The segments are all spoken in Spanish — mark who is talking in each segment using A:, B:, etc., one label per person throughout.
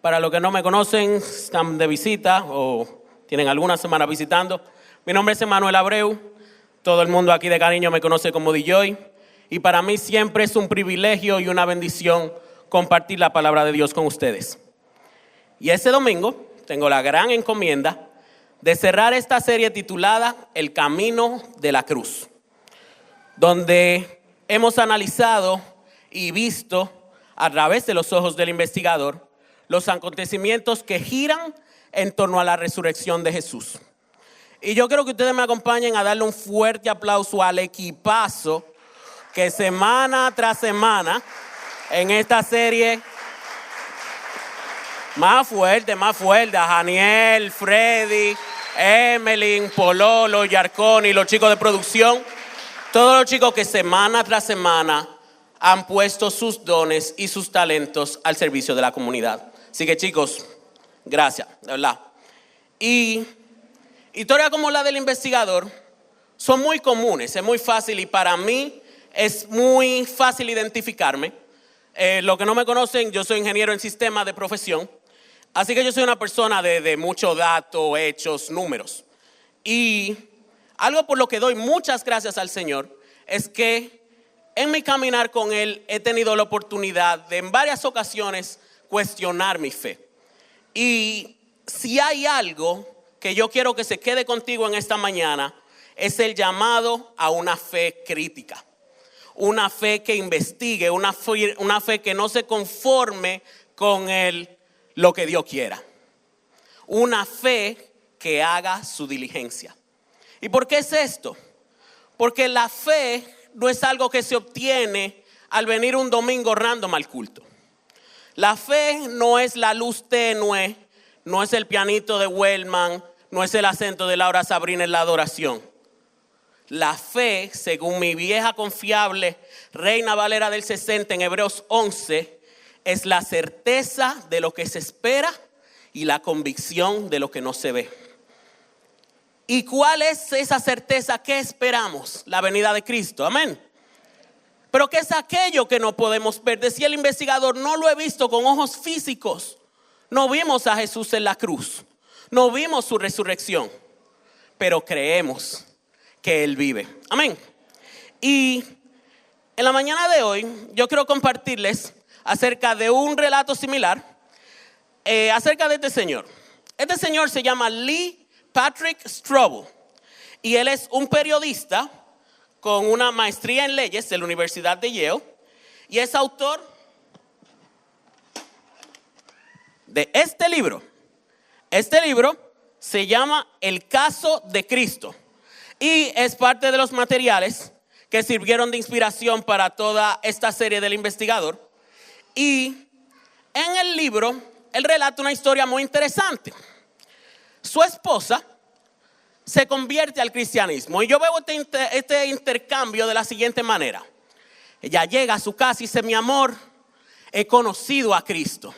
A: Para los que no me conocen, están de visita o tienen alguna semana visitando. Mi nombre es Emanuel Abreu. Todo el mundo aquí de cariño me conoce como DJ. Y para mí siempre es un privilegio y una bendición compartir la palabra de Dios con ustedes. Y este domingo tengo la gran encomienda de cerrar esta serie titulada El Camino de la Cruz, donde hemos analizado y visto a través de los ojos del investigador los acontecimientos que giran en torno a la resurrección de Jesús. Y yo quiero que ustedes me acompañen a darle un fuerte aplauso al equipazo que semana tras semana en esta serie más fuerte, a Janiel, Freddy, Emelyn, Pololo, Yarconi, los chicos de producción, todos los chicos que semana tras semana han puesto sus dones y sus talentos al servicio de la comunidad. Así que chicos, gracias, de verdad. Y historias como la del investigador son muy comunes, es muy fácil y para mí es muy fácil identificarme. Los que no me conocen, yo soy ingeniero en sistemas de profesión, así que yo soy una persona de mucho dato, hechos, números. Y algo por lo que doy muchas gracias al Señor es que en mi caminar con Él he tenido la oportunidad de en varias ocasiones cuestionar mi fe. Y si hay algo que yo quiero que se quede contigo en esta mañana, es el llamado a una fe crítica. Una fe que investigue, una fe que no se conforme con lo que Dios quiera. Una fe que haga su diligencia. ¿Y por qué es esto? Porque la fe no es algo que se obtiene al venir un domingo random al culto. La fe no es la luz tenue, no es el pianito de Wellman, no es el acento de Laura Sabrina en la adoración. La fe, según mi vieja confiable Reina Valera del 60 en Hebreos 11, es la certeza de lo que se espera y la convicción de lo que no se ve. ¿Y cuál es esa certeza que esperamos? La venida de Cristo, amén. Pero ¿qué es aquello que no podemos ver? Decía el investigador, no lo he visto con ojos físicos. No vimos a Jesús en la cruz, no vimos su resurrección, pero creemos que Él vive, amén. Y en la mañana de hoy yo quiero compartirles acerca de un relato similar, acerca de este señor. Este señor se llama Lee Patrick Strobel y él es un periodista con una maestría en leyes de la Universidad de Yale y es autor de este libro. Este libro se llama El Caso de Cristo y es parte de los materiales que sirvieron de inspiración para toda esta serie del investigador. Y en el libro él relata una historia muy interesante. Su esposa se convierte al cristianismo. Y yo veo este intercambio de la siguiente manera. Ella llega a su casa y dice, mi amor, he conocido a Cristo.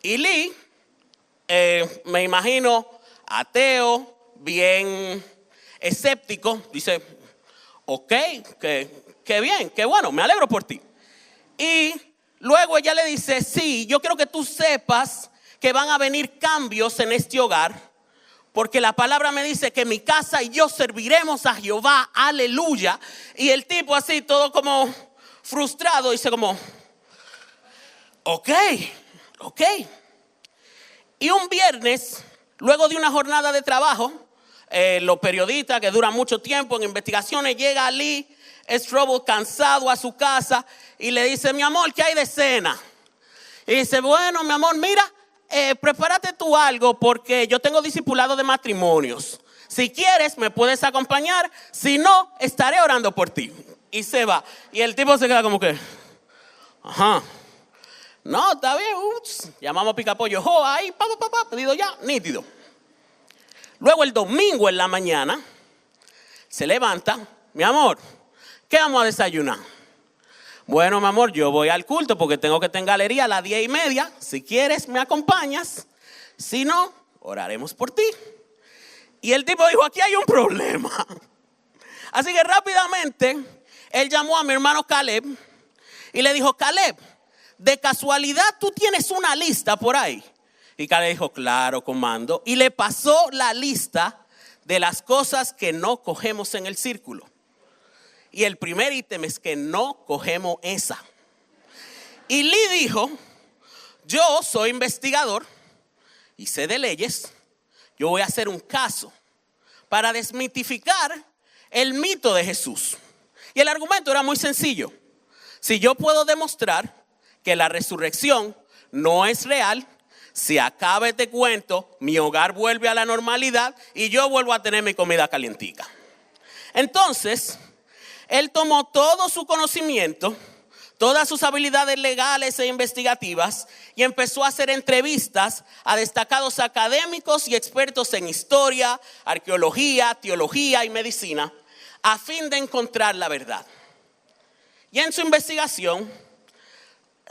A: Y Lee, me imagino, ateo, bien escéptico, dice, ok, qué bien, qué bueno, me alegro por ti. Y luego ella le dice, sí, yo quiero que tú sepas que van a venir cambios en este hogar, porque la palabra me dice que mi casa y yo serviremos a Jehová, aleluya. Y el tipo así todo como frustrado dice como, ok. Y un viernes, luego de una jornada de trabajo, los periodistas que duran mucho tiempo en investigaciones, llega Lee Strobel cansado a su casa y le dice, mi amor, ¿qué hay de cena? Y dice, bueno, mi amor, mira, prepárate tú algo porque yo tengo discipulado de matrimonios. Si quieres me puedes acompañar, si no, estaré orando por ti. Y se va. Y el tipo se queda como que, ajá, no, está bien, llamamos a Picapollo, ahí, pedido ya, nítido. Luego el domingo en la mañana se levanta, mi amor, ¿qué vamos a desayunar? Bueno, mi amor, yo voy al culto porque tengo que estar en galería a las 10:30. Si quieres, me acompañas. Si no, oraremos por ti. Y el tipo dijo, aquí hay un problema. Así que rápidamente, él llamó a mi hermano Caleb y le dijo, Caleb, ¿de casualidad tú tienes una lista por ahí? Y Caleb dijo, claro, comando. Y le pasó la lista de las cosas que no cogemos en el círculo. Y el primer ítem es que no cogemos esa. Y Lee dijo, yo soy investigador y sé de leyes. Yo voy a hacer un caso para desmitificar el mito de Jesús. Y el argumento era muy sencillo. Si yo puedo demostrar que la resurrección no es real, se acaba este cuento, mi hogar vuelve a la normalidad y yo vuelvo a tener mi comida calientica. Entonces, él tomó todo su conocimiento, todas sus habilidades legales e investigativas y empezó a hacer entrevistas a destacados académicos y expertos en historia, arqueología, teología y medicina a fin de encontrar la verdad. Y en su investigación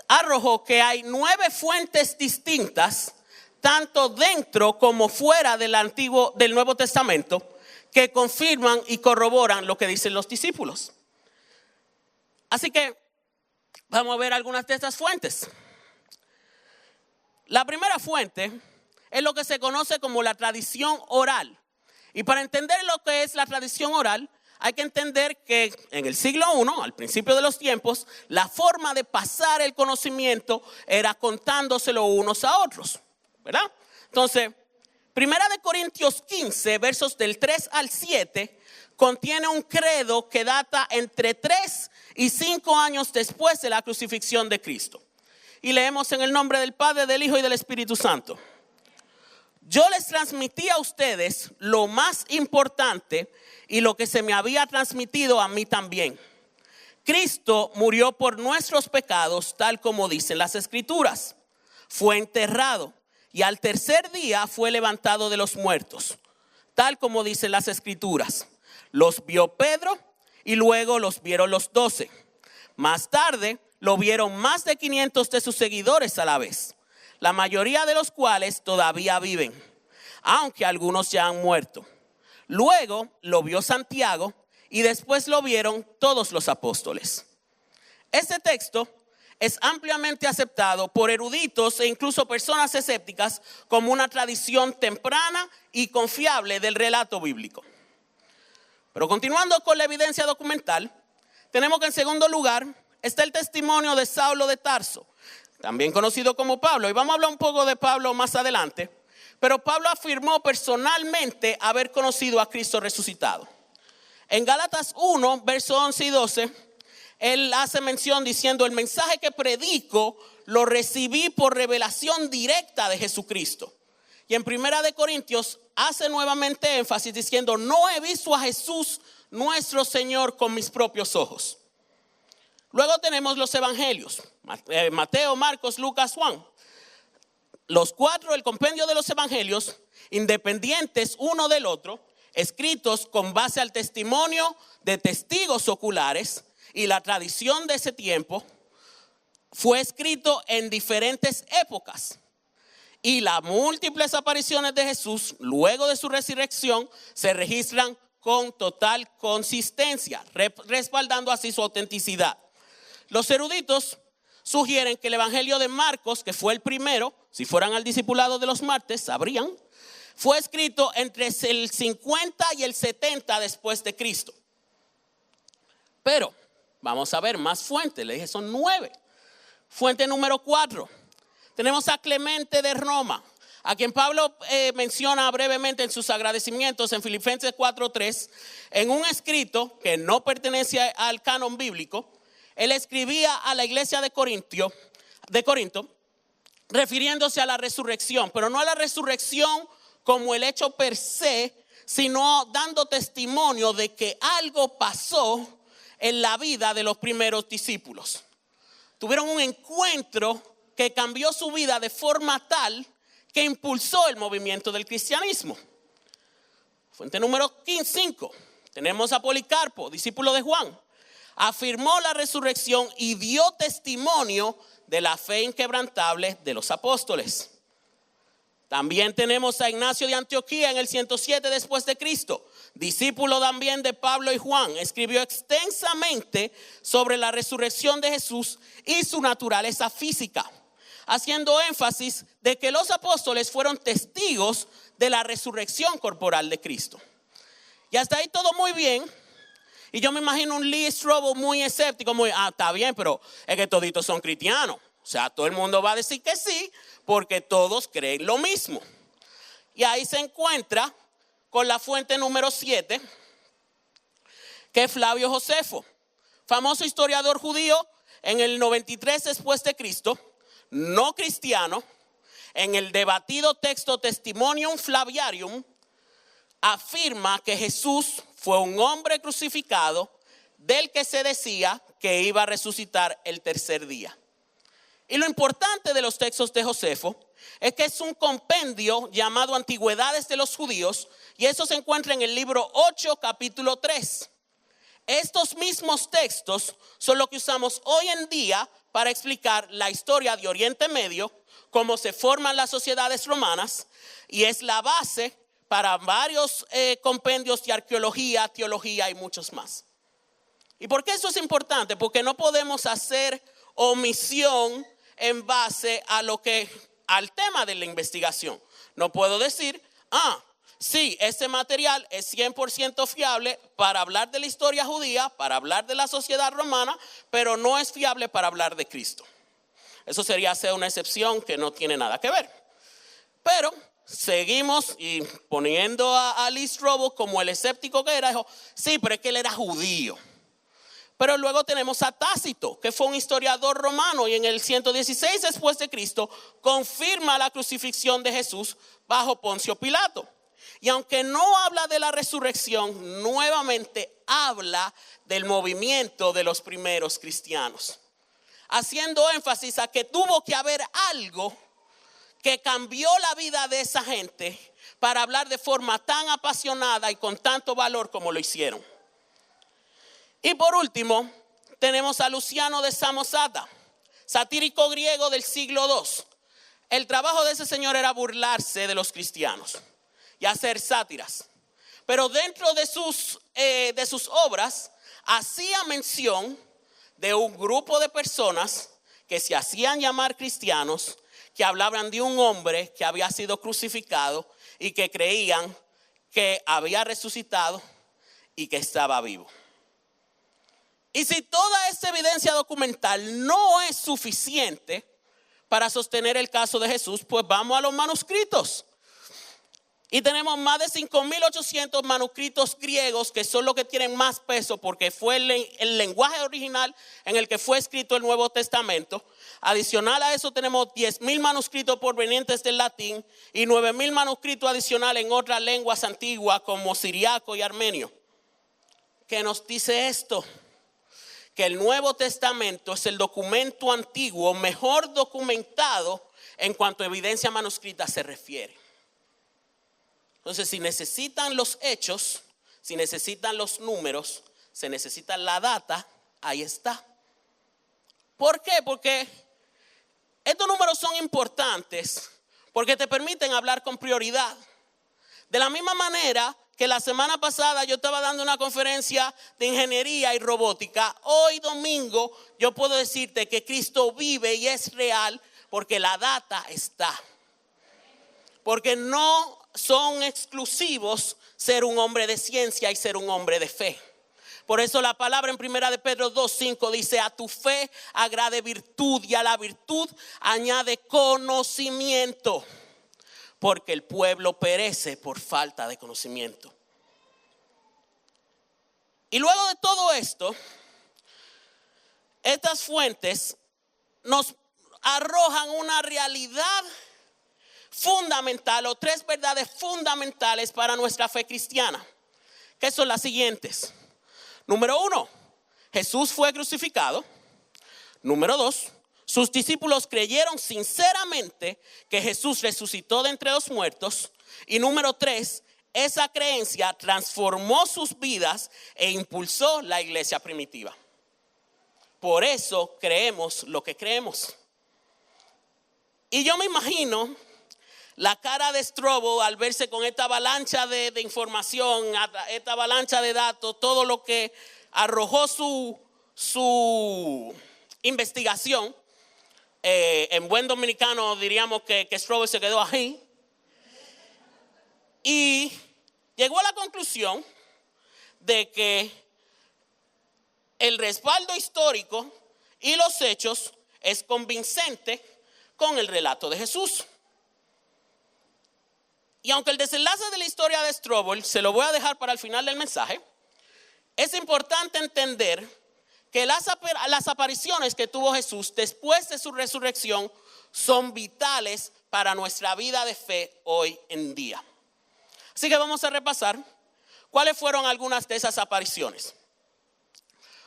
A: arrojó que hay 9 fuentes distintas, tanto dentro como fuera del Nuevo Testamento, que confirman y corroboran lo que dicen los discípulos. Así que vamos a ver algunas de estas fuentes. La primera fuente es lo que se conoce como la tradición oral. Y para entender lo que es la tradición oral, hay que entender que en el siglo I, al principio de los tiempos, la forma de pasar el conocimiento era contándoselo unos a otros, ¿verdad? Entonces, 1 Corintios 15, versos del 3 al 7, contiene un credo que data entre 3 y 5 años después de la crucifixión de Cristo. Y leemos en el nombre del Padre, del Hijo y del Espíritu Santo. Yo les transmití a ustedes lo más importante y lo que se me había transmitido a mí también. Cristo murió por nuestros pecados, tal como dicen las Escrituras. Fue enterrado y al tercer día fue levantado de los muertos, tal como dicen las Escrituras. Los vio Pedro y luego los vieron los 12. Más tarde lo vieron más de 500 de sus seguidores a la vez, la mayoría de los cuales todavía viven, aunque algunos ya han muerto. Luego lo vio Santiago y después lo vieron todos los apóstoles. Este texto es ampliamente aceptado por eruditos e incluso personas escépticas como una tradición temprana y confiable del relato bíblico. Pero continuando con la evidencia documental, tenemos que en segundo lugar está el testimonio de Saulo de Tarso, también conocido como Pablo. Y vamos a hablar un poco de Pablo más adelante. Pero Pablo afirmó personalmente haber conocido a Cristo resucitado. En Gálatas 1, versos 11 y 12, él hace mención diciendo, el mensaje que predico lo recibí por revelación directa de Jesucristo. Y en 1 Corintios hace nuevamente énfasis diciendo, no he visto a Jesús nuestro Señor con mis propios ojos. Luego tenemos los evangelios, Mateo, Marcos, Lucas, Juan. Los 4, el compendio de los evangelios, independientes uno del otro, escritos con base al testimonio de testigos oculares y la tradición de ese tiempo, fue escrito en diferentes épocas. Y las múltiples apariciones de Jesús, luego de su resurrección, se registran con total consistencia, respaldando así su autenticidad. Los eruditos sugieren que el evangelio de Marcos, que fue el primero, si fueran al discipulado de los martes, sabrían, fue escrito entre el 50 y el 70 después de Cristo. Pero vamos a ver más fuentes, le dije son 9. Fuente número 4, tenemos a Clemente de Roma, a quien Pablo menciona brevemente en sus agradecimientos en Filipenses 4:3, en un escrito que no pertenece al canon bíblico. Él escribía a la iglesia de Corinto, refiriéndose a la resurrección, pero no a la resurrección como el hecho per se, sino dando testimonio de que algo pasó en la vida de los primeros discípulos. Tuvieron un encuentro que cambió su vida de forma tal que impulsó el movimiento del cristianismo. Fuente número 5, tenemos a Policarpo, discípulo de Juan. Afirmó la resurrección y dio testimonio de la fe inquebrantable de los apóstoles. También tenemos a Ignacio de Antioquía en el 107 después de Cristo, discípulo también de Pablo y Juan. Escribió extensamente sobre la resurrección de Jesús y su naturaleza física, haciendo énfasis de que los apóstoles fueron testigos de la resurrección corporal de Cristo. Y hasta ahí todo muy bien. Y yo me imagino un Lee Strobel muy escéptico, está bien, pero es que toditos son cristianos. O sea, todo el mundo va a decir que sí, porque todos creen lo mismo. Y ahí se encuentra con la fuente número 7, que es Flavio Josefo, famoso historiador judío en el 93 después de Cristo, no cristiano. En el debatido texto Testimonium Flaviarium afirma que Jesús fue un hombre crucificado del que se decía que iba a resucitar el tercer día. Y lo importante de los textos de Josefo es que es un compendio llamado Antigüedades de los Judíos, y eso se encuentra en el libro 8, capítulo 3. Estos mismos textos son lo que usamos hoy en día para explicar la historia de Oriente Medio, cómo se forman las sociedades romanas, y es la base para varios compendios de arqueología, teología y muchos más. ¿Y por qué eso es importante? Porque no podemos hacer omisión en base al tema de la investigación. No puedo decir, sí, este material es 100% fiable para hablar de la historia judía, para hablar de la sociedad romana, pero no es fiable para hablar de Cristo. Eso sería hacer una excepción que no tiene nada que ver. Pero seguimos y poniendo a Lee Strobel como el escéptico que era, dijo, sí, pero es que él era judío. Pero luego tenemos a Tácito, que fue un historiador romano, y en el 116 después de Cristo confirma la crucifixión de Jesús bajo Poncio Pilato. Y aunque no habla de la resurrección, nuevamente habla del movimiento de los primeros cristianos, haciendo énfasis a que tuvo que haber algo que cambió la vida de esa gente para hablar de forma tan apasionada y con tanto valor como lo hicieron. Y por último, tenemos a Luciano de Samosata, satírico griego del siglo II. El trabajo de ese señor era burlarse de los cristianos y hacer sátiras. Pero dentro de sus obras hacía mención de un grupo de personas que se hacían llamar cristianos, que hablaban de un hombre que había sido crucificado y que creían que había resucitado y que estaba vivo. Y si toda esta evidencia documental no es suficiente para sostener el caso de Jesús, pues vamos a los manuscritos. Y tenemos más de 5.800 manuscritos griegos, que son los que tienen más peso porque fue el lenguaje original en el que fue escrito el Nuevo Testamento. Adicional a eso tenemos 10.000 manuscritos provenientes del latín y 9.000 manuscritos adicionales en otras lenguas antiguas como siriaco y armenio. ¿Qué nos dice esto? Que el Nuevo Testamento es el documento antiguo mejor documentado en cuanto a evidencia manuscrita se refiere. Entonces, si necesitan los hechos, si necesitan los números, se necesita la data, ahí está. ¿Por qué? Porque estos números son importantes porque te permiten hablar con prioridad. De la misma manera que la semana pasada yo estaba dando una conferencia de ingeniería y robótica, hoy domingo yo puedo decirte que Cristo vive y es real porque la data está. Porque no son exclusivos ser un hombre de ciencia y ser un hombre de fe. Por eso la palabra en 1 de Pedro 2:5 dice: a tu fe agrade virtud y a la virtud añade conocimiento, porque el pueblo perece por falta de conocimiento. Y luego de todo esto, estas fuentes nos arrojan una realidad fundamental o tres verdades fundamentales para nuestra fe cristiana, que son las siguientes. Número 1, Jesús fue crucificado. Número 2, sus discípulos creyeron sinceramente que Jesús resucitó de entre los muertos. Y número 3, esa creencia transformó sus vidas e impulsó la iglesia primitiva. Por eso creemos lo que creemos. Y yo me imagino la cara de Strobel al verse con esta avalancha de información, esta avalancha de datos, todo lo que arrojó su investigación, en buen dominicano diríamos que Strobel se quedó ahí. Y llegó a la conclusión de que el respaldo histórico y los hechos es convincente con el relato de Jesús. Y aunque el desenlace de la historia de Strobel se lo voy a dejar para el final del mensaje, es importante entender que las apariciones que tuvo Jesús después de su resurrección son vitales para nuestra vida de fe hoy en día. Así que vamos a repasar cuáles fueron algunas de esas apariciones.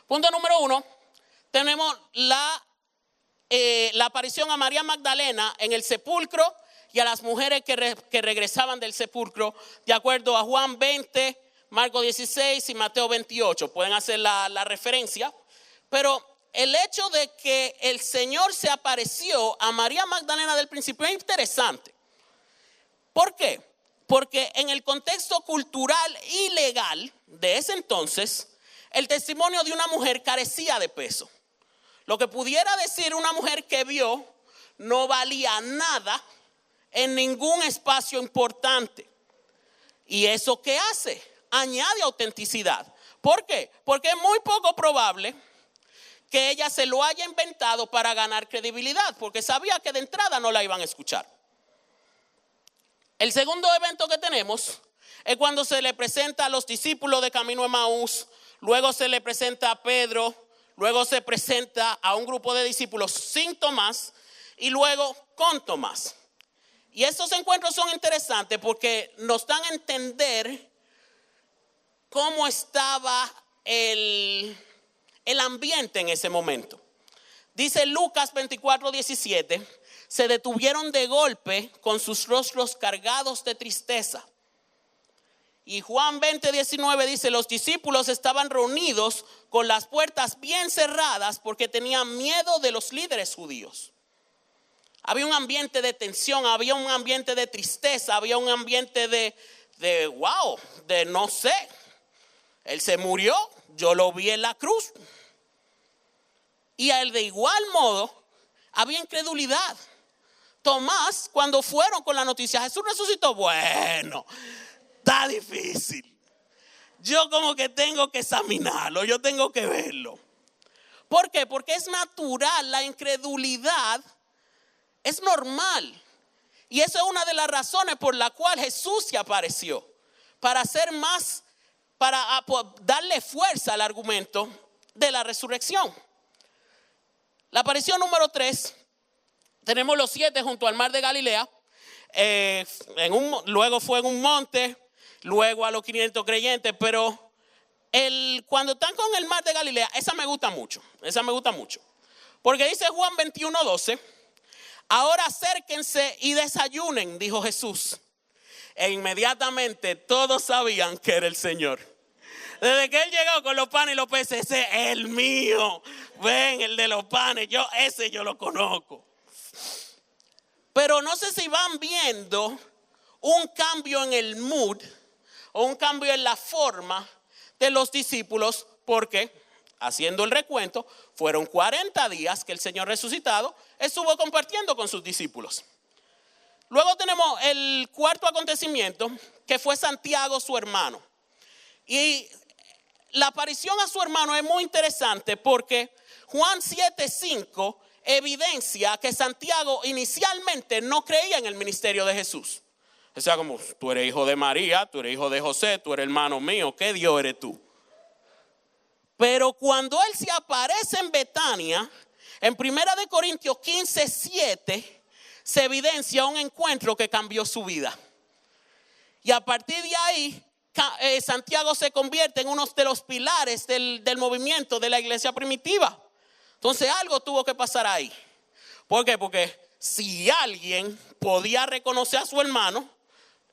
A: Punto número 1, tenemos la aparición a María Magdalena en el sepulcro y a las mujeres que regresaban del sepulcro, de acuerdo a Juan 20, Marcos 16 y Mateo 28. Pueden hacer la referencia. Pero el hecho de que el Señor se apareció a María Magdalena del principio es interesante. ¿Por qué? Porque en el contexto cultural y legal de ese entonces, el testimonio de una mujer carecía de peso. Lo que pudiera decir una mujer que vio no valía nada en ningún espacio importante. ¿Y eso qué hace? Añade autenticidad. ¿Por qué? Porque es muy poco probable que ella se lo haya inventado para ganar credibilidad, porque sabía que de entrada no la iban a escuchar. El segundo evento que tenemos es cuando se le presenta a los discípulos de Camino a Emaús, luego se le presenta a Pedro, luego se presenta a un grupo de discípulos sin Tomás y luego con Tomás. Y estos encuentros son interesantes porque nos dan a entender cómo estaba el ambiente en ese momento. Dice Lucas 24:17, se detuvieron de golpe con sus rostros cargados de tristeza. Y Juan 20:19 dice, los discípulos estaban reunidos con las puertas bien cerradas porque tenían miedo de los líderes judíos. Había un ambiente de tensión, había un ambiente de tristeza, había un ambiente de no sé. Él se murió, yo lo vi en la cruz. Y a él de igual modo había incredulidad. Tomás, cuando fueron con la noticia, Jesús resucitó, bueno, está difícil. Yo como que tengo que examinarlo, yo tengo que verlo. ¿Por qué? Porque es natural, la incredulidad es normal. Y esa es una de las razones por la cual Jesús se apareció. Para hacer más, para darle fuerza al argumento de la resurrección. La aparición número 3, tenemos los 7 junto al mar de Galilea. Luego fue en un monte, luego a los 500 creyentes, pero cuando están con el mar de Galilea, esa me gusta mucho. Porque dice Juan 21:12, ahora acérquense y desayunen, dijo Jesús. E inmediatamente todos sabían que era el Señor. Desde que él llegó con los panes y los peces, ese es el mío. Ven, el de los panes, ese yo lo conozco. Pero no sé si van viendo un cambio en el mood o un cambio en la forma de los discípulos, porque haciendo el recuento, fueron 40 días que el Señor resucitado estuvo compartiendo con sus discípulos. Luego tenemos el cuarto acontecimiento, que fue Santiago, su hermano. Y la aparición a su hermano es muy interesante porque Juan 7:5 evidencia que Santiago inicialmente no creía en el ministerio de Jesús. O sea, como tú eres hijo de María, tú eres hijo de José, tú eres hermano mío, ¿qué Dios eres tú? Pero cuando él se aparece en Betania, en 1 Corintios 15:7, se evidencia un encuentro que cambió su vida. Y a partir de ahí, Santiago se convierte en uno de los pilares del movimiento de la iglesia primitiva. Entonces algo tuvo que pasar ahí. ¿Por qué? Porque si alguien podía reconocer a su hermano,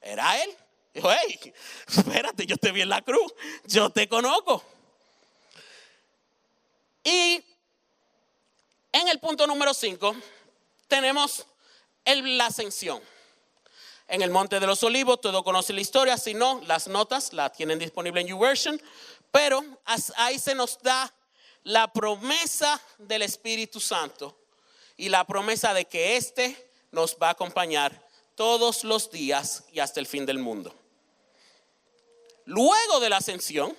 A: era él. Dijo, hey, espérate, yo te vi en la cruz, yo te conozco. Y en el punto número 5 tenemos la ascensión. en el Monte de los Olivos. Todos conocen la historia, si no, las notas las tienen disponibles en YouVersion. Pero ahí se nos da la promesa del Espíritu Santo y la promesa de que éste nos va a acompañar todos los días y hasta el fin del mundo. Luego de la ascensión,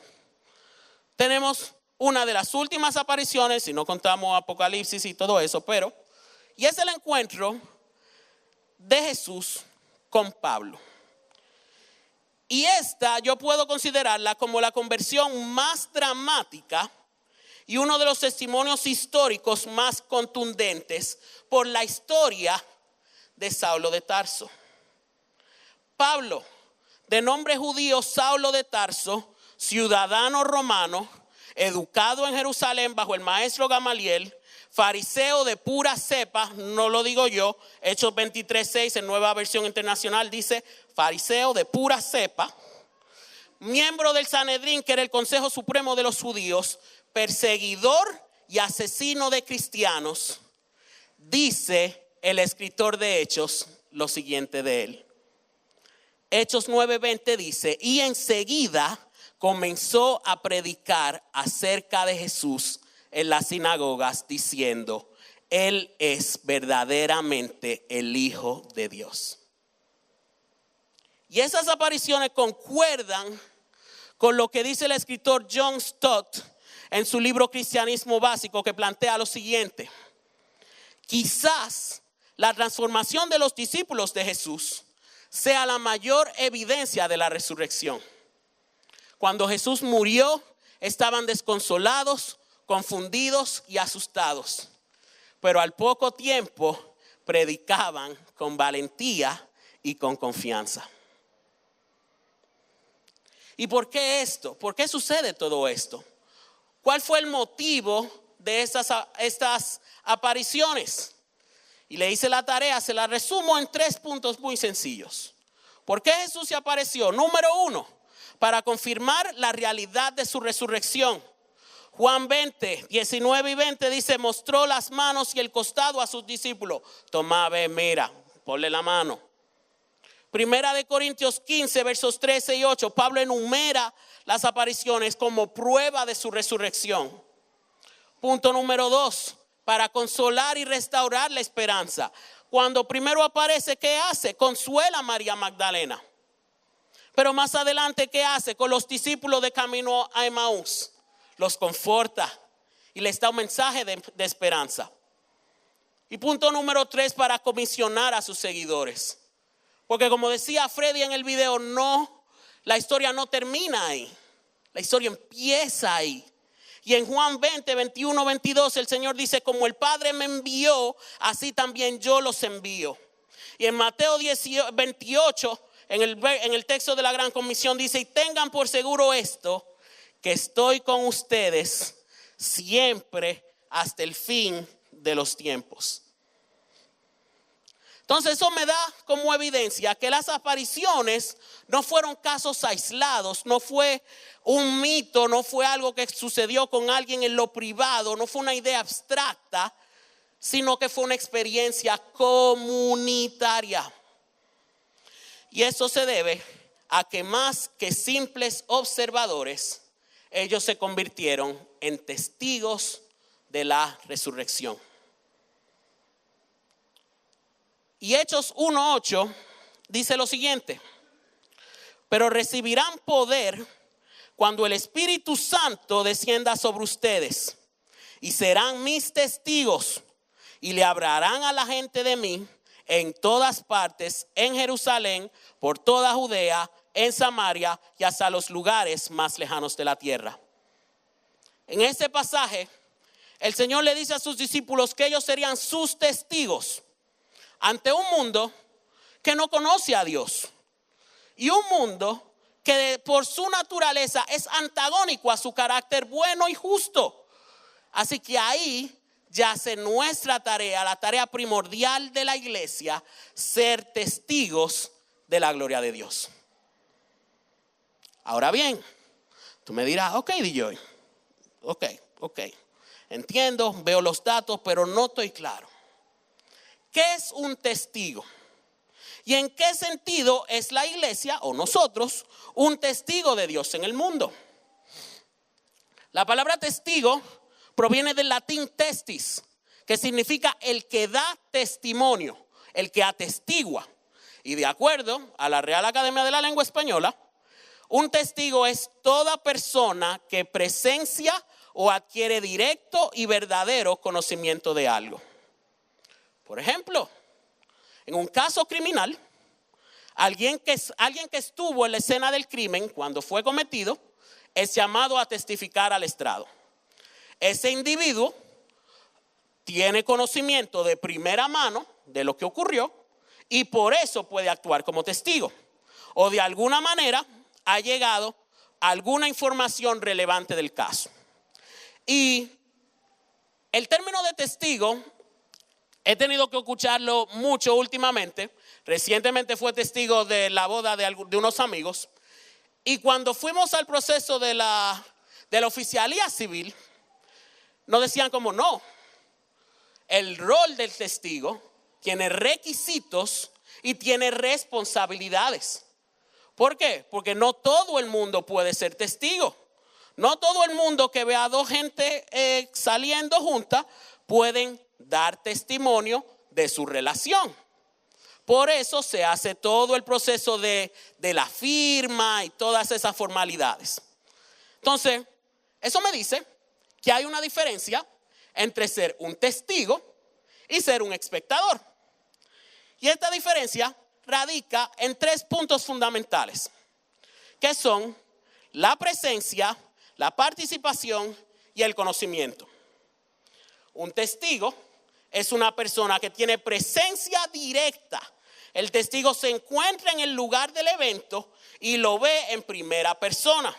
A: tenemos una de las últimas apariciones, si no contamos Apocalipsis y todo eso, y es el encuentro de Jesús con Pablo. Y esta yo puedo considerarla como la conversión más dramática y uno de los testimonios históricos más contundentes por la historia de Saulo de Tarso. Pablo, de nombre judío Saulo de Tarso, ciudadano romano, educado en Jerusalén bajo el maestro Gamaliel, fariseo de pura cepa, no lo digo yo, Hechos 23:6 en Nueva Versión Internacional dice fariseo de pura cepa, miembro del Sanedrín, que era el Consejo Supremo de los Judíos, perseguidor y asesino de cristianos, dice el escritor de Hechos lo siguiente de él. Hechos 9:20 dice, y enseguida comenzó a predicar acerca de Jesús en las sinagogas diciendo, Él es verdaderamente el Hijo de Dios. Y esas apariciones concuerdan con lo que dice el escritor John Stott en su libro Cristianismo Básico, que plantea lo siguiente. Quizás la transformación de los discípulos de Jesús sea la mayor evidencia de la resurrección. Cuando Jesús murió, estaban desconsolados, confundidos y asustados. Pero al poco tiempo predicaban con valentía y con confianza. ¿Y por qué esto? ¿Por qué sucede todo esto? ¿Cuál fue el motivo de estas apariciones? Y le hice la tarea, se la resumo en 3 puntos muy sencillos. ¿Por qué Jesús se apareció? Número 1, para confirmar la realidad de su resurrección. Juan 20, 19 y 20 dice, mostró las manos y el costado a sus discípulos. Tomá, ve, mira, ponle la mano. Primera de Corintios 15, versos 13 y 8, Pablo enumera las apariciones como prueba de su resurrección. Punto número 2, para consolar y restaurar la esperanza. Cuando primero aparece, ¿qué hace? Consuela a María Magdalena. Pero más adelante, ¿qué hace? Con los discípulos de camino a Emaús, los conforta y les da un mensaje de esperanza. Y punto número 3, para comisionar a sus seguidores. Porque como decía Freddy en el video, la historia no termina ahí. La historia empieza ahí. Y en Juan 20, 21, 22, el Señor dice, como el Padre me envió, así también yo los envío. Y en Mateo 28, en el texto de la Gran Comisión dice, y tengan por seguro esto, que estoy con ustedes siempre hasta el fin de los tiempos. Entonces eso me da como evidencia que las apariciones no fueron casos aislados, no fue un mito, no fue algo que sucedió con alguien en lo privado, no fue una idea abstracta, sino que fue una experiencia comunitaria. Y eso se debe a que más que simples observadores, ellos se convirtieron en testigos de la resurrección. Y Hechos 1:8 dice lo siguiente, pero recibirán poder cuando el Espíritu Santo descienda sobre ustedes y serán mis testigos y le hablarán a la gente de mí en todas partes, en Jerusalén, por toda Judea, en Samaria y hasta los lugares más lejanos de la tierra. En este pasaje, el Señor le dice a sus discípulos que ellos serían sus testigos ante un mundo que no conoce a Dios y un mundo que por su naturaleza es antagónico a su carácter bueno y justo. Así que ahí yace nuestra tarea, la tarea primordial de la iglesia, ser testigos de la gloria de Dios. Ahora bien, tú me dirás, ok, DJ, ok, entiendo, veo los datos, pero no estoy claro. ¿Qué es un testigo? ¿Y en qué sentido es la iglesia o nosotros un testigo de Dios en el mundo? La palabra testigo proviene del latín testis, que significa el que da testimonio, el que atestigua. Y de acuerdo a la Real Academia de la Lengua Española, un testigo es toda persona que presencia o adquiere directo y verdadero conocimiento de algo. Por ejemplo, en un caso criminal, alguien que estuvo en la escena del crimen cuando fue cometido es llamado a testificar al estrado. Ese individuo tiene conocimiento de primera mano de lo que ocurrió y por eso puede actuar como testigo. O de alguna manera ha llegado alguna información relevante del caso. Y el término de testigo he tenido que escucharlo mucho últimamente. Recientemente fue testigo de la boda de unos amigos. Y cuando fuimos al proceso de la oficialía civil, nos decían como no. El rol del testigo tiene requisitos y tiene responsabilidades. ¿Por qué? Porque no todo el mundo puede ser testigo. No todo el mundo que vea a dos gente saliendo juntas pueden dar testimonio de su relación. Por eso se hace todo el proceso de la firma y todas esas formalidades. Entonces, eso me dice que hay una diferencia entre ser un testigo y ser un espectador. Y esta diferencia radica en 3 puntos fundamentales, que son la presencia, la participación y el conocimiento. Un testigo es una persona que tiene presencia directa. El testigo se encuentra en el lugar del evento y lo ve en primera persona.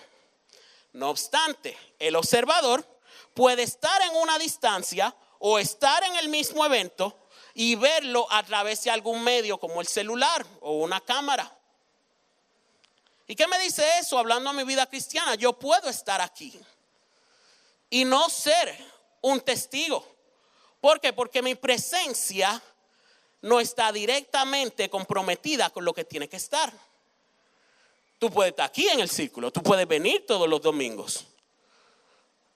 A: No obstante, el observador puede estar en una distancia o estar en el mismo evento y verlo a través de algún medio como el celular o una cámara. ¿Y qué me dice eso hablando a mi vida cristiana? Yo puedo estar aquí y no ser un testigo. ¿Por qué? Porque mi presencia no está directamente comprometida con lo que tiene que estar. Tú puedes estar aquí en el círculo, tú puedes venir todos los domingos.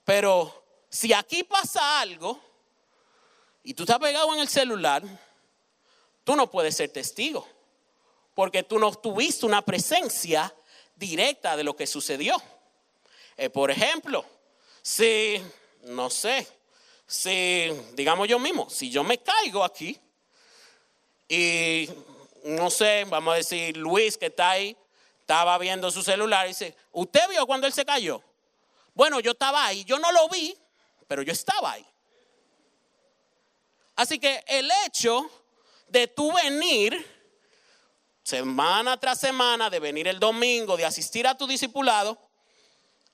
A: Pero si aquí pasa algo y tú estás pegado en el celular, tú no puedes ser testigo. Porque tú no tuviste una presencia directa de lo que sucedió. Por ejemplo, si digamos yo mismo, si yo me caigo aquí y no sé, vamos a decir Luis que está ahí, estaba viendo su celular y dice, ¿usted vio cuando él se cayó? Bueno, yo estaba ahí, yo no lo vi, pero yo estaba ahí. Así que el hecho de tú venir semana tras semana, de venir el domingo, de asistir a tu discipulado,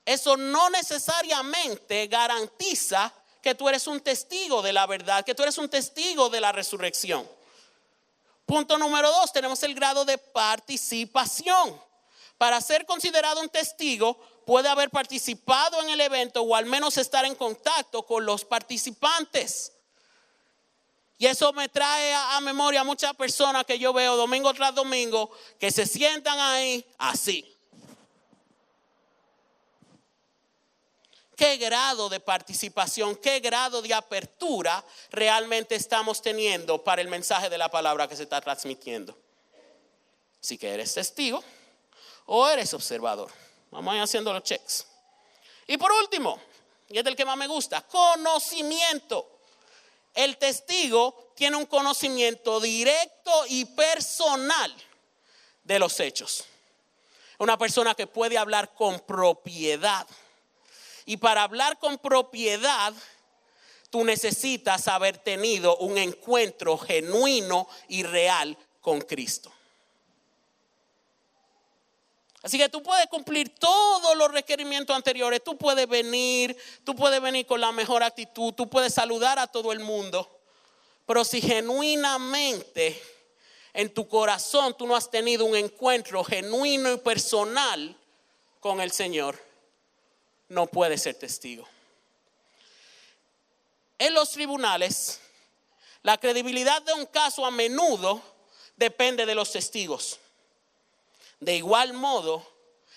A: eso no necesariamente garantiza que tú eres un testigo de la verdad, que tú eres un testigo de la resurrección. Punto número 2, tenemos el grado de participación. Para ser considerado un testigo, puede haber participado en el evento o al menos estar en contacto con los participantes. Y eso me trae a memoria a muchas personas que yo veo domingo tras domingo que se sientan ahí así. ¿Qué grado de participación, qué grado de apertura realmente estamos teniendo para el mensaje de la palabra que se está transmitiendo? Así que eres testigo o eres observador. Vamos a ir haciendo los checks. Y por último, y este es el que más me gusta, conocimiento. El testigo tiene un conocimiento directo y personal de los hechos. Una persona que puede hablar con propiedad. Y para hablar con propiedad, tú necesitas haber tenido un encuentro genuino y real con Cristo. Así que tú puedes cumplir todos los requerimientos anteriores. Tú puedes venir con la mejor actitud. Tú puedes saludar a todo el mundo. Pero si genuinamente en tu corazón tú no has tenido un encuentro genuino y personal con el Señor, no puedes ser testigo. En los tribunales, la credibilidad de un caso a menudo depende de los testigos. De igual modo,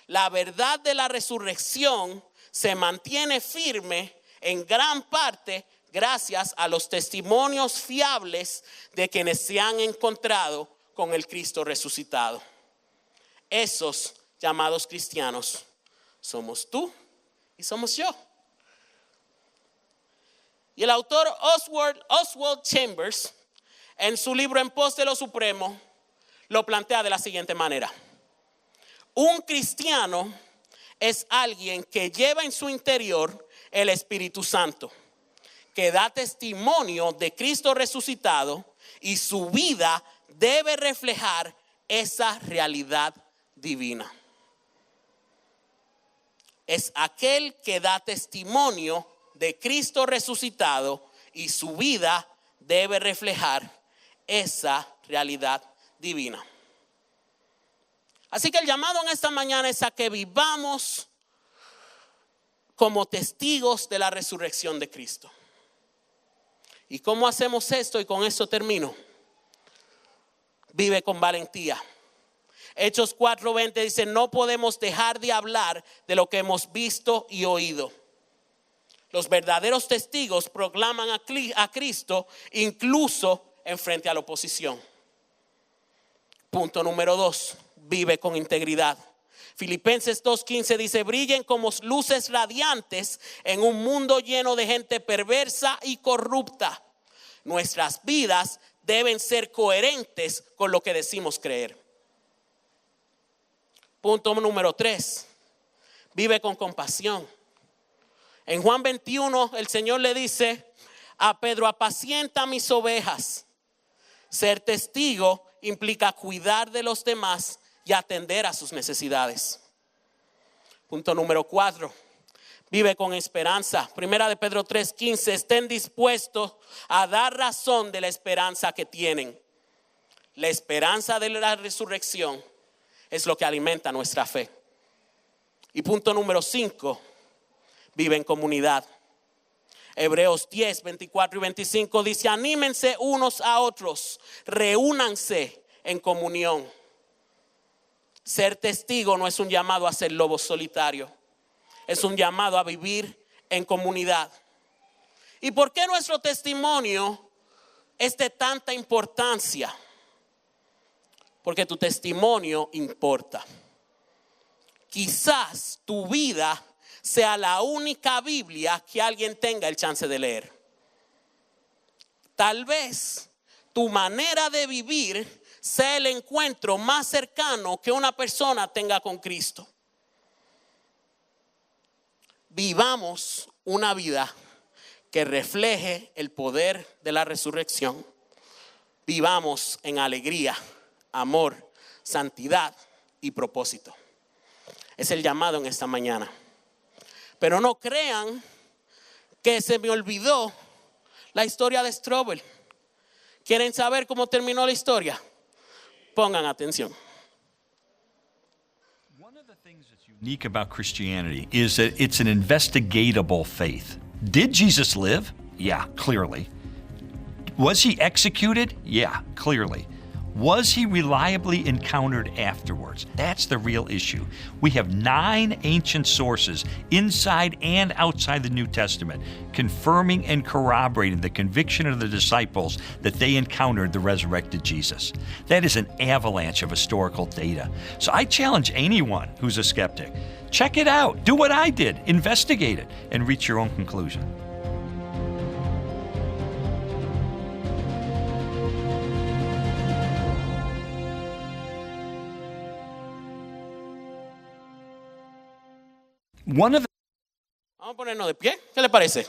A: la verdad de la resurrección se mantiene firme en gran parte gracias a los testimonios fiables de quienes se han encontrado con el Cristo resucitado. Esos llamados cristianos somos tú y somos yo. Y el autor Oswald Chambers, en su libro En pos de lo supremo, lo plantea de la siguiente manera. Un cristiano es alguien que lleva en su interior el Espíritu Santo, que da testimonio de Cristo resucitado, y su vida debe reflejar esa realidad divina. Es aquel que da testimonio de Cristo resucitado y su vida debe reflejar esa realidad divina. Así que el llamado en esta mañana es a que vivamos como testigos de la resurrección de Cristo. ¿Y cómo hacemos esto? Y con esto termino. Vive con valentía. Hechos 4:20 dice: no podemos dejar de hablar de lo que hemos visto y oído. Los verdaderos testigos proclaman a Cristo incluso en frente a la oposición. Punto número 2. Vive con integridad. Filipenses 2:15 dice: brillen como luces radiantes en un mundo lleno de gente perversa y corrupta. Nuestras vidas deben ser coherentes con lo que decimos creer. Punto número 3. Vive con compasión. En Juan 21 el Señor le dice a Pedro: apacienta mis ovejas. Ser testigo implica cuidar de los demás y atender a sus necesidades. Punto número 4. Vive con esperanza. Primera de Pedro 3:15. Estén dispuestos a dar razón de la esperanza que tienen. La esperanza de la resurrección es lo que alimenta nuestra fe. Y punto número 5. Vive en comunidad. Hebreos 10:24-25 dice: anímense unos a otros, reúnanse en comunión. Ser testigo no es un llamado a ser lobo solitario, es un llamado a vivir en comunidad. ¿Y por qué nuestro testimonio es de tanta importancia? Porque tu testimonio importa. Quizás tu vida sea la única Biblia que alguien tenga el chance de leer. Tal vez tu manera de vivir sea el encuentro más cercano que una persona tenga con Cristo. Vivamos una vida que refleje el poder de la resurrección. Vivamos en alegría, amor, santidad y propósito. Es el llamado en esta mañana. Pero no crean que se me olvidó la historia de Strobel. ¿Quieren saber cómo terminó la historia? Pongan atención.
B: One of the things that's unique about Christianity is that it's an investigatable faith. Did Jesus live? Yeah, clearly. Was he executed? Yeah, clearly. Was he reliably encountered afterwards? That's the real issue. We have 9 ancient sources inside and outside the New Testament confirming and corroborating the conviction of the disciples that they encountered the resurrected Jesus. That is an avalanche of historical data. So I challenge anyone who's a skeptic, check it out. Do what I did. Investigate it and reach your own conclusion.
A: Vamos a ponernos de pie. ¿Qué le parece?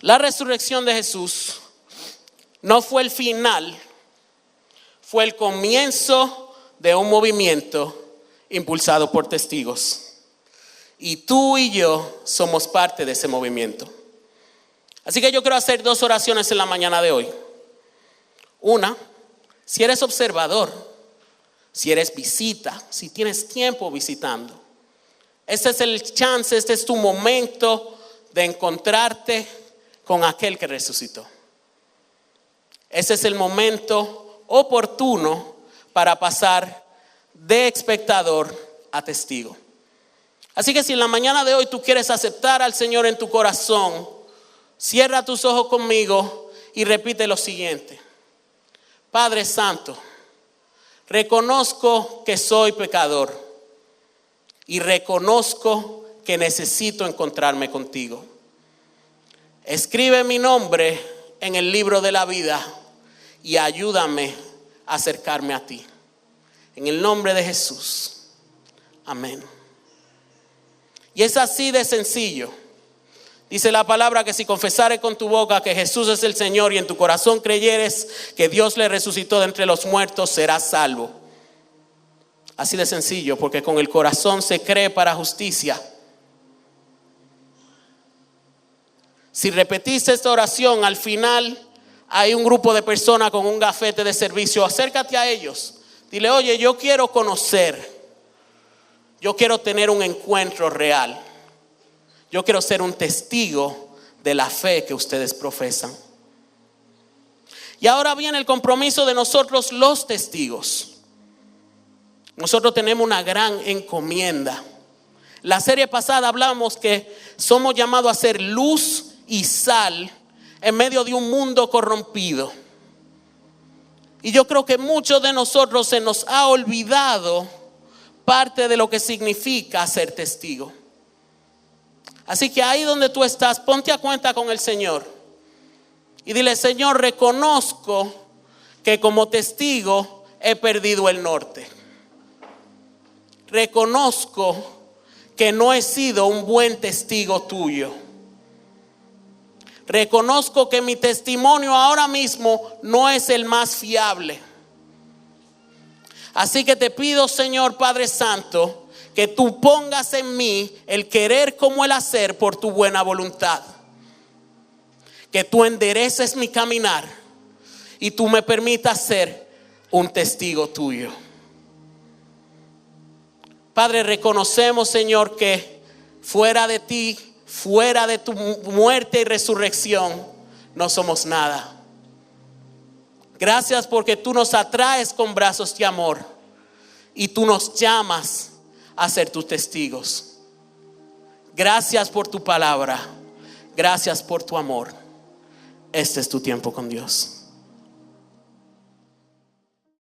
A: La resurrección de Jesús no fue el final, fue el comienzo de un movimiento impulsado por testigos. Y tú y yo somos parte de ese movimiento. Así que yo quiero hacer 2 oraciones en la mañana de hoy. Una, si eres observador, si eres visita, si tienes tiempo visitando, este es el chance, este es tu momento de encontrarte con aquel que resucitó. Ese es el momento oportuno para pasar de espectador a testigo. Así que si en la mañana de hoy tú quieres aceptar al Señor en tu corazón, cierra tus ojos conmigo y repite lo siguiente. Padre Santo, reconozco que soy pecador y reconozco que necesito encontrarme contigo. Escribe mi nombre en el libro de la vida y ayúdame a acercarme a ti. En el nombre de Jesús. Amén. Y es así de sencillo. Dice la palabra que si confesares con tu boca que Jesús es el Señor y en tu corazón creyeres que Dios le resucitó de entre los muertos, serás salvo. Así de sencillo, porque con el corazón se cree para justicia. Si repetiste esta oración, al final hay un grupo de personas con un gafete de servicio. Acércate a ellos. Dile, oye, yo quiero conocer. Yo quiero tener un encuentro real. Yo quiero ser un testigo de la fe que ustedes profesan. Y ahora viene el compromiso de nosotros los testigos. Nosotros tenemos una gran encomienda. La serie pasada hablamos que somos llamados a ser luz y sal en medio de un mundo corrompido. Y yo creo que muchos de nosotros se nos ha olvidado parte de lo que significa ser testigo. Así que ahí donde tú estás, ponte a cuenta con el Señor y dile, Señor, reconozco que como testigo he perdido el norte. Reconozco que no he sido un buen testigo tuyo. Reconozco que mi testimonio ahora mismo no es el más fiable. Así que te pido, Señor Padre Santo, que tú pongas en mí el querer como el hacer por tu buena voluntad. Que tú endereces mi caminar y tú me permitas ser un testigo tuyo. Padre, reconocemos, Señor, que fuera de ti, fuera de tu muerte y resurrección, no somos nada. Gracias porque tú nos atraes con brazos de amor y tú nos llamas a ser tus testigos. Gracias por tu palabra. Gracias por tu amor. Este es tu tiempo con Dios.